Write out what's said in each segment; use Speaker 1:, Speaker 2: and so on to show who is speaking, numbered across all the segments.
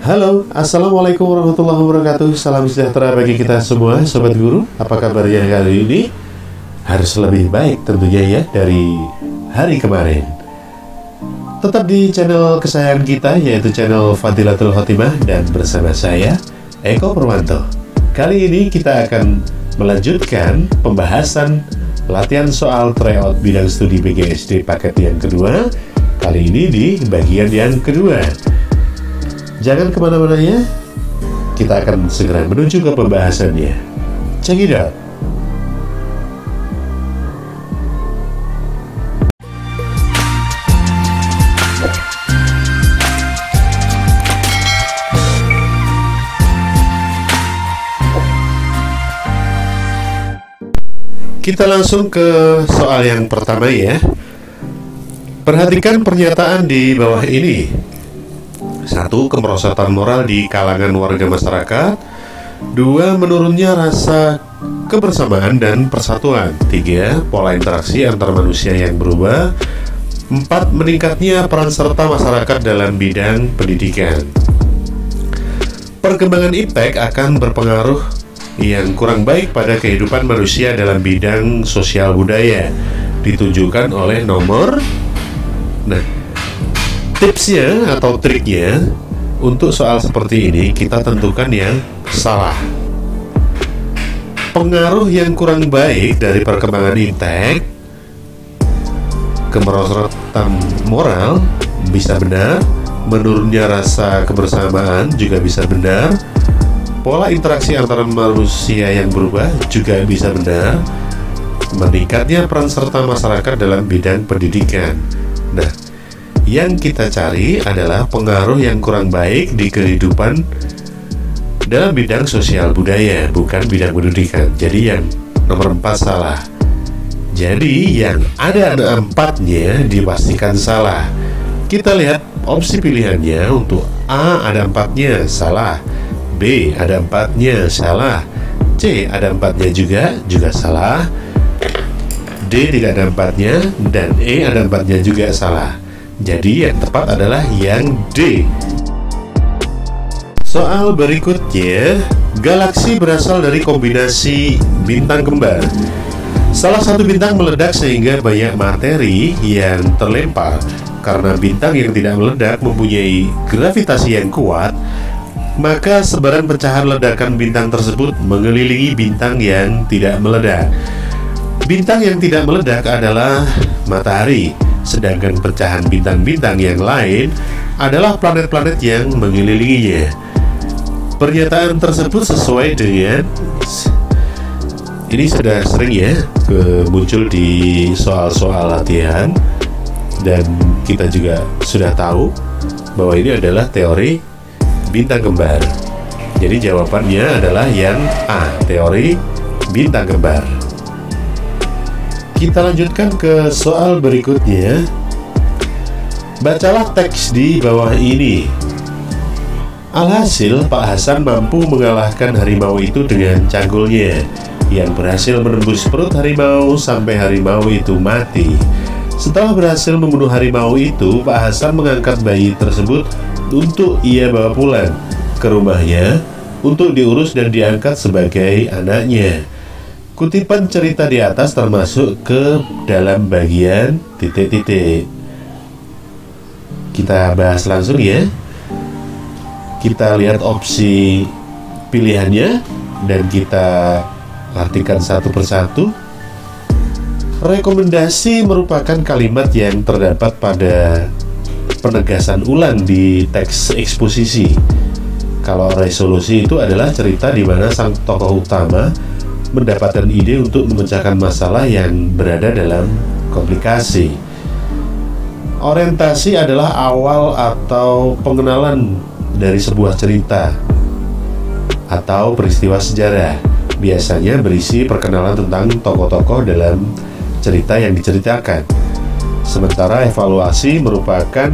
Speaker 1: Halo, Assalamualaikum warahmatullahi wabarakatuh. Salam sejahtera bagi kita semua, Sobat Guru. Apa kabarnya kali ini? Harus lebih baik tentunya ya dari hari kemarin. Tetap di channel kesayangan kita, yaitu channel Fadilatul Khotimah, dan bersama saya, Eko Purwanto. Kali ini kita akan melanjutkan pembahasan latihan soal tryout bidang studi BGSD paket yang kedua. Kali ini di bagian yang kedua. Jangan kemana-mana ya, kita akan segera menuju ke pembahasannya. Check it out. Kita langsung ke soal yang pertama ya. Perhatikan pernyataan di bawah ini. 1. Kemerosotan moral di kalangan warga masyarakat. 2. Menurunnya rasa kebersamaan dan persatuan. 3. Pola interaksi antar manusia yang berubah. 4. Meningkatnya peran serta masyarakat dalam bidang pendidikan. Perkembangan IPTEK akan berpengaruh yang kurang baik pada kehidupan manusia dalam bidang sosial budaya. Ditunjukkan oleh nomor. Nah, tipsnya atau triknya untuk soal seperti ini kita tentukan yang salah. Pengaruh yang kurang baik dari perkembangan IPTEK, kemerosotan moral bisa benar, menurunnya rasa kebersamaan juga bisa benar, pola interaksi antara manusia yang berubah juga bisa benar, meningkatnya peran serta masyarakat dalam bidang pendidikan. Nah, yang kita cari adalah pengaruh yang kurang baik di kehidupan dalam bidang sosial budaya, bukan bidang pendidikan. Jadi yang nomor 4 salah. Jadi yang ada 4-nya dipastikan salah. Kita lihat opsi pilihannya. Untuk A ada 4-nya, salah. B ada 4-nya, salah. C ada 4-nya juga salah. D tidak ada 4-nya, dan E ada 4-nya juga salah. Jadi yang tepat adalah yang D. Soal berikutnya, galaksi berasal dari kombinasi bintang kembar. Salah satu bintang meledak sehingga banyak materi yang terlempar. Karena bintang yang tidak meledak mempunyai gravitasi yang kuat, maka sebaran pecahan ledakan bintang tersebut mengelilingi bintang yang tidak meledak. Bintang yang tidak meledak adalah matahari, sedangkan pecahan bintang-bintang yang lain adalah planet-planet yang mengelilinginya. Pernyataan tersebut sesuai dengan ini sudah sering ya muncul di soal-soal latihan, dan kita juga sudah tahu bahwa ini adalah teori bintang kembar. Jadi jawabannya adalah yang A, teori bintang kembar. Kita lanjutkan ke soal berikutnya. Bacalah teks di bawah ini. Alhasil, Pak Hasan mampu mengalahkan harimau itu dengan cangkulnya, yang berhasil menembus perut harimau sampai harimau itu mati. Setelah berhasil membunuh harimau itu, Pak Hasan mengangkat bayi tersebut untuk ia bawa pulang ke rumahnya untuk diurus dan diangkat sebagai anaknya. Kutipan cerita di atas termasuk ke dalam bagian titik-titik. Kita bahas langsung ya. Kita lihat opsi pilihannya dan kita artikan satu persatu. Rekomendasi merupakan kalimat yang terdapat pada penegasan ulang di teks eksposisi. Kalau resolusi itu adalah cerita di mana sang tokoh utama mendapatkan ide untuk memecahkan masalah yang berada dalam komplikasi. Orientasi adalah awal atau pengenalan dari sebuah cerita atau peristiwa sejarah. Biasanya berisi perkenalan tentang tokoh-tokoh dalam cerita yang diceritakan. Sementara evaluasi merupakan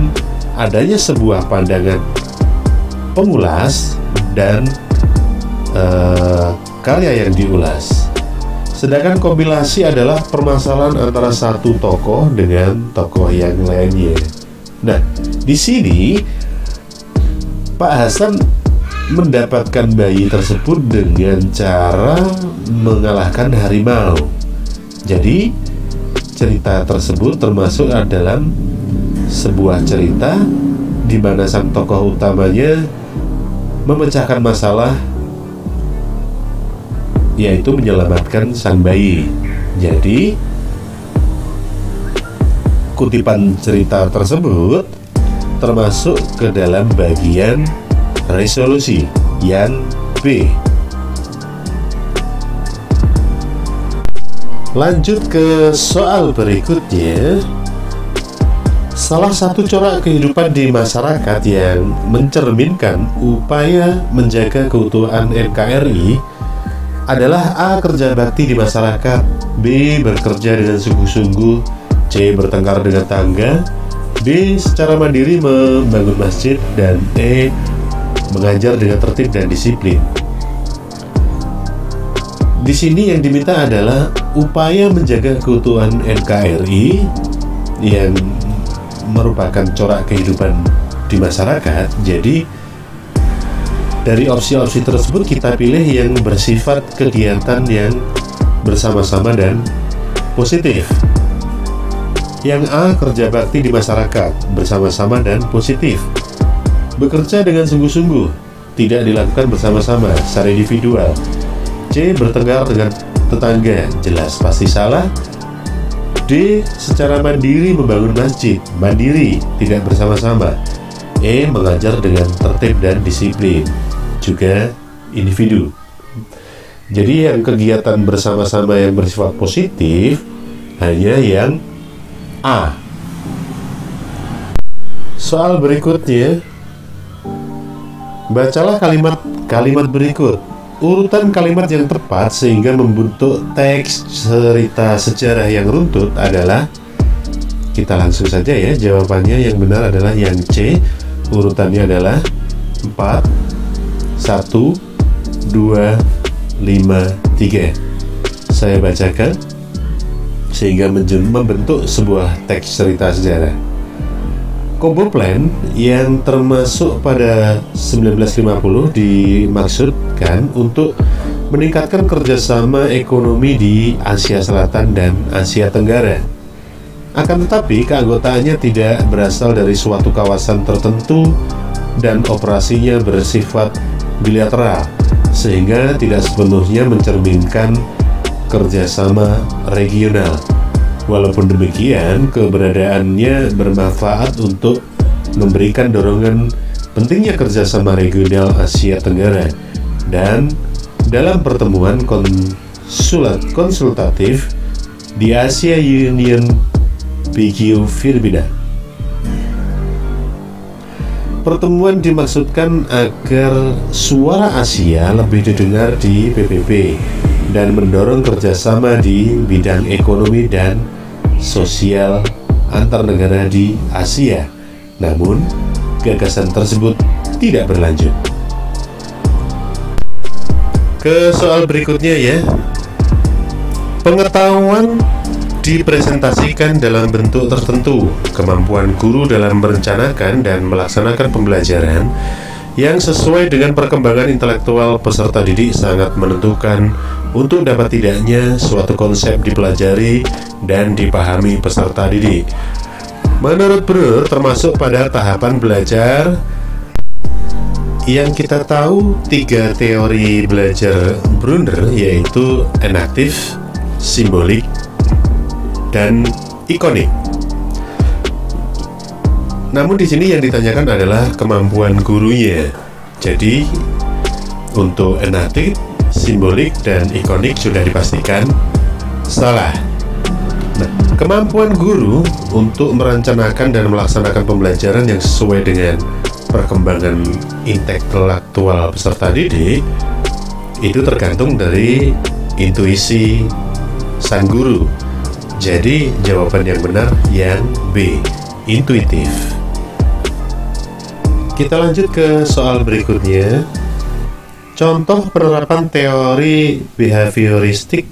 Speaker 1: adanya sebuah pandangan pengulas dan karya yang diulas. Sedangkan kompilasi adalah permasalahan antara satu tokoh dengan tokoh yang lainnya. Nah, di sini Pak Hasan mendapatkan bayi tersebut dengan cara mengalahkan harimau. Jadi cerita tersebut termasuk dalam sebuah cerita di mana sang tokoh utamanya memecahkan masalah, yaitu menyelamatkan sang bayi. Jadi kutipan cerita tersebut termasuk ke dalam bagian resolusi yang B. Lanjut ke soal berikutnya. Salah satu corak kehidupan di masyarakat yang mencerminkan upaya menjaga keutuhan NKRI adalah A. Kerja bakti di masyarakat, B. Bekerja dengan sungguh-sungguh, C. Bertengkar dengan tangga, D. Secara mandiri membangun masjid, dan E. Mengajar dengan tertib dan disiplin. Di sini yang diminta adalah upaya menjaga keutuhan NKRI yang merupakan corak kehidupan di masyarakat. Jadi dari opsi-opsi tersebut kita pilih yang bersifat kegiatan yang bersama-sama dan positif. Yang A. Kerja bakti di masyarakat, bersama-sama dan positif. Bekerja dengan sungguh-sungguh, tidak dilakukan bersama-sama, secara individual. C. Bertengkar dengan tetangga, jelas pasti salah. D. Secara mandiri membangun masjid, mandiri, tidak bersama-sama. E. Mengajar dengan tertib dan disiplin, juga individu. Jadi yang kegiatan bersama-sama yang bersifat positif hanya yang A. Soal berikutnya, bacalah kalimat berikut. Urutan kalimat yang tepat sehingga membentuk teks cerita sejarah yang runtut adalah, kita langsung saja ya, jawabannya yang benar adalah yang C. Urutannya adalah 4, 1, 2, 5, 3. Saya bacakan sehingga membentuk sebuah teks cerita sejarah. Combo Plan yang termasuk pada 1950 dimaksudkan untuk meningkatkan kerjasama ekonomi di Asia Selatan dan Asia Tenggara. Akan tetapi keanggotaannya tidak berasal dari suatu kawasan tertentu dan operasinya bersifat bilateral, sehingga tidak sepenuhnya mencerminkan kerjasama regional. Walaupun demikian, keberadaannya bermanfaat untuk memberikan dorongan pentingnya kerjasama regional Asia Tenggara dan dalam pertemuan konsultatif di Asia Union PQ Filipina. Pertemuan dimaksudkan agar suara Asia lebih didengar di PBB dan mendorong kerjasama di bidang ekonomi dan sosial antar negara di Asia. Namun, gagasan tersebut tidak berlanjut. Ke soal berikutnya ya. Pengetahuan dipresentasikan dalam bentuk tertentu. Kemampuan guru dalam merencanakan dan melaksanakan pembelajaran yang sesuai dengan perkembangan intelektual peserta didik sangat menentukan untuk dapat tidaknya suatu konsep dipelajari dan dipahami peserta didik. Menurut Breuer, termasuk pada tahapan belajar yang kita tahu 3 teori belajar Breuer, yaitu enaktif, simbolik, dan ikonik. Namun di sini yang ditanyakan adalah kemampuan gurunya. Jadi untuk enaktif, simbolik, dan ikonik sudah dipastikan salah. Nah, kemampuan guru untuk merencanakan dan melaksanakan pembelajaran yang sesuai dengan perkembangan intelektual peserta didik itu tergantung dari intuisi sang guru. Jadi jawaban yang benar yang B, intuitif. Kita lanjut ke soal berikutnya. Contoh penerapan teori behavioristik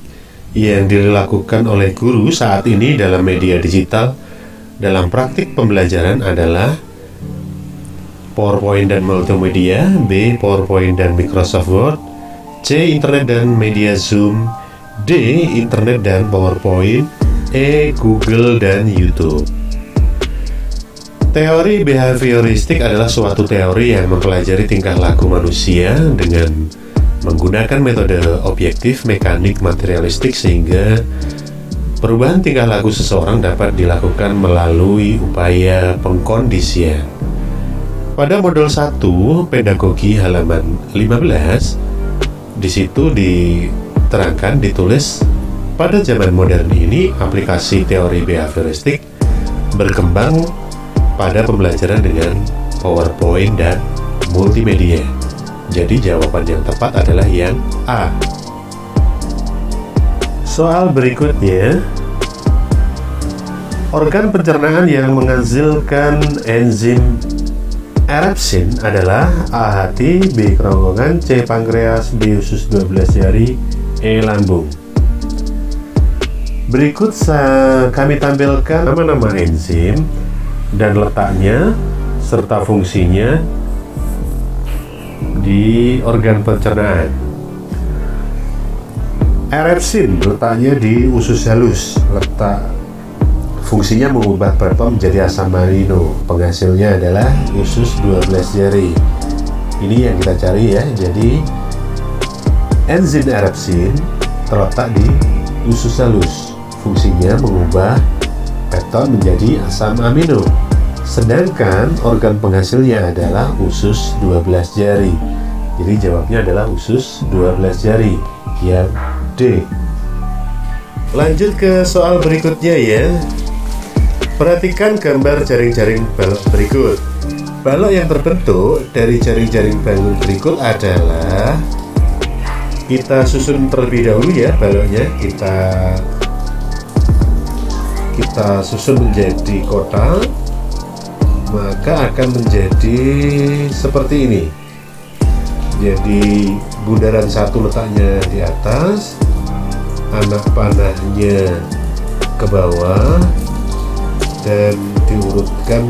Speaker 1: yang dilakukan oleh guru saat ini dalam media digital dalam praktik pembelajaran adalah PowerPoint dan multimedia, B. PowerPoint dan Microsoft Word, C. Internet dan media Zoom, D. Internet dan PowerPoint, E. Google dan YouTube. Teori behavioristik adalah suatu teori yang mempelajari tingkah laku manusia dengan menggunakan metode objektif mekanik materialistik sehingga perubahan tingkah laku seseorang dapat dilakukan melalui upaya pengkondisian. Pada modul 1 pedagogi halaman 15, di situ diterangkan, ditulis, pada zaman modern ini aplikasi teori behavioristik berkembang pada pembelajaran dengan PowerPoint dan multimedia. Jadi jawaban yang tepat adalah yang A. Soal berikutnya, organ pencernaan yang menghasilkan enzim erepsin adalah A. Hati, B. kerongkongan, C. pankreas, D. usus 12 jari, E. lambung. Berikut kami tampilkan nama-nama enzim dan letaknya serta fungsinya di organ pencernaan. Erepsin letaknya di usus halus, letak fungsinya mengubah bertom menjadi asam amino. Penghasilnya adalah usus 12 jari. Ini yang kita cari ya. Jadi enzim erepsin terletak di usus halus, fungsinya mengubah peptid menjadi asam amino. Sedangkan organ penghasilnya adalah usus 12 jari. Jadi jawabnya adalah usus 12 jari, yang D. Lanjut ke soal berikutnya ya. Perhatikan gambar jaring-jaring balok berikut. Balok yang terbentuk dari jaring-jaring balok berikut adalah, kita susun terlebih dahulu ya baloknya. Kita susun menjadi kotak, maka akan menjadi seperti ini. Jadi bundaran satu letaknya di atas, anak panahnya ke bawah, dan diurutkan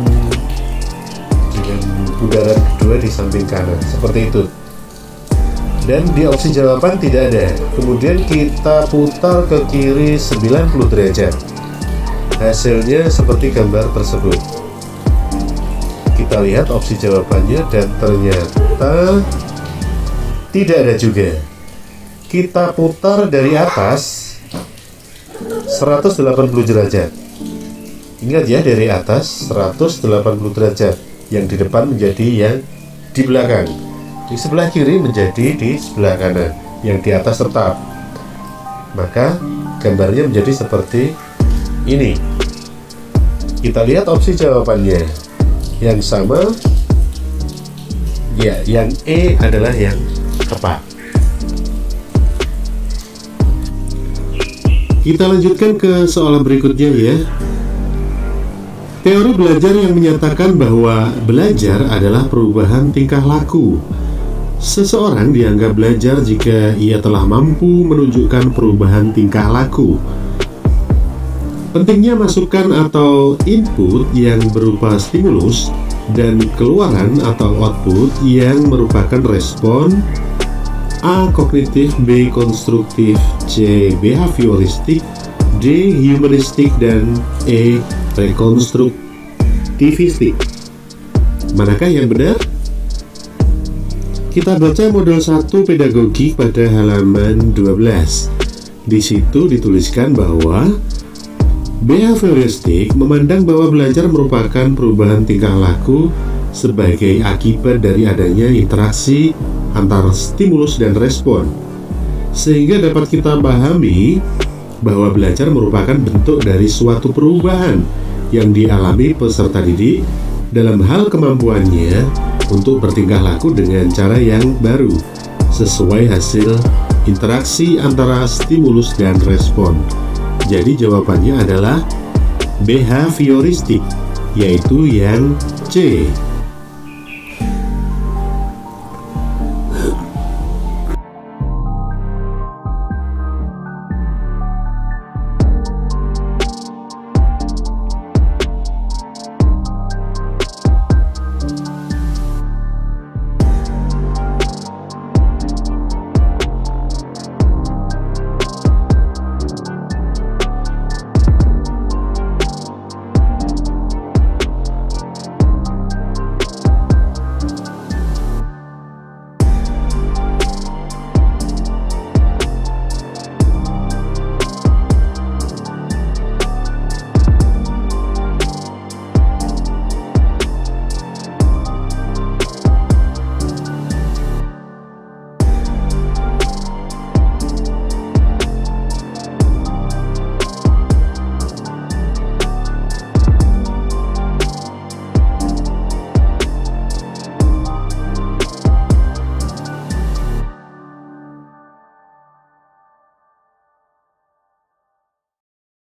Speaker 1: dengan bundaran kedua di samping kanan, seperti itu. Dan di opsi jawaban tidak ada. Kemudian kita putar ke kiri 90 derajat. Hasilnya seperti gambar tersebut. Kita lihat opsi jawabannya dan ternyata tidak ada juga. Kita putar dari atas 180 derajat. Ingat ya, dari atas 180 derajat. Yang di depan menjadi yang di belakang. Di sebelah kiri menjadi di sebelah kanan. Yang di atas tetap. Maka gambarnya menjadi seperti ini. Kita lihat opsi jawabannya. Yang sama, ya, yang E adalah yang tepat. Kita lanjutkan ke soal berikutnya ya. Teori belajar yang menyatakan bahwa belajar adalah perubahan tingkah laku. Seseorang dianggap belajar jika ia telah mampu menunjukkan perubahan tingkah laku. Pentingnya masukan atau input yang berupa stimulus dan keluaran atau output yang merupakan respon, A. kognitif, B. konstruktif, C. behavioristik, D. humanistik, dan E. rekonstruktivistik. Manakah yang benar? Kita baca modul 1 pedagogi pada halaman 12. Di situ dituliskan bahwa behavioristik memandang bahwa belajar merupakan perubahan tingkah laku sebagai akibat dari adanya interaksi antara stimulus dan respon, sehingga dapat kita pahami bahwa belajar merupakan bentuk dari suatu perubahan yang dialami peserta didik dalam hal kemampuannya untuk bertingkah laku dengan cara yang baru sesuai hasil interaksi antara stimulus dan respon. Jadi jawabannya adalah behavioristik, yaitu yang C.